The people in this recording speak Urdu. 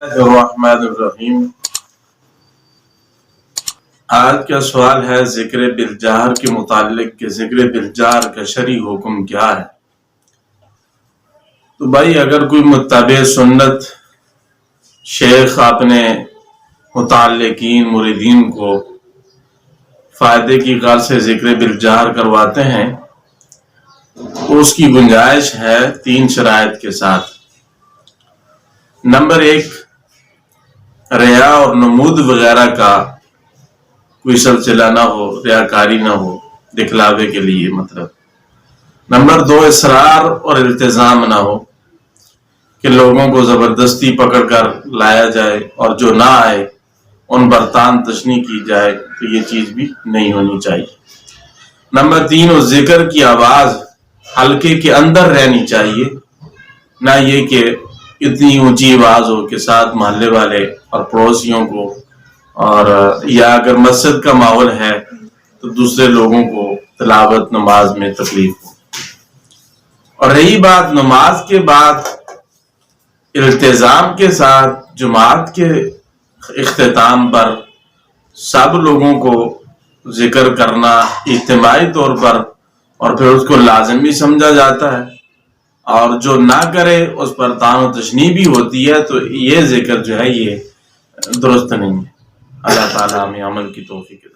الرحمن الرحیم۔ آج کا سوال ہے ذکر بالجہر کے متعلق کہ ذکر بالجہر کا شرعی حکم کیا ہے۔ تو بھائی اگر کوئی متبع سنت شیخ اپنے متعلقین مریدین کو فائدے کی غرض سے ذکر بالجہر کرواتے ہیں تو اس کی گنجائش ہے 3 شرائط کے ساتھ۔ نمبر 1، ریا اور نمود وغیرہ کا کوئی سلسلہ نہ ہو، ریاکاری نہ ہو دکھلاوے کے لیے مطلب۔ نمبر 2، اصرار اور التزام نہ ہو کہ لوگوں کو زبردستی پکڑ کر لایا جائے اور جو نہ آئے ان پر تان تشنی کی جائے، تو یہ چیز بھی نہیں ہونی چاہیے۔ نمبر 3، اس ذکر کی آواز حلقے کے اندر رہنی چاہیے، نہ یہ کہ اتنی اونچی آواز ہو کہ ساتھ محلے والے اور پڑوسیوں کو، اور یا اگر مسجد کا ماحول ہے تو دوسرے لوگوں کو تلاوت نماز میں تکلیف ہو۔ اور رہی بات نماز کے بعد التزام کے ساتھ جماعت کے اختتام پر سب لوگوں کو ذکر کرنا اجتماعی طور پر، اور پھر اس کو لازمی سمجھا جاتا ہے، اور جو نہ کرے اس پر تان و تشنی بھی ہوتی ہے، تو یہ ذکر جو ہے یہ درست نہیں ہے۔ اللہ تعالیٰ ہمیں عمل کی توفیق دے۔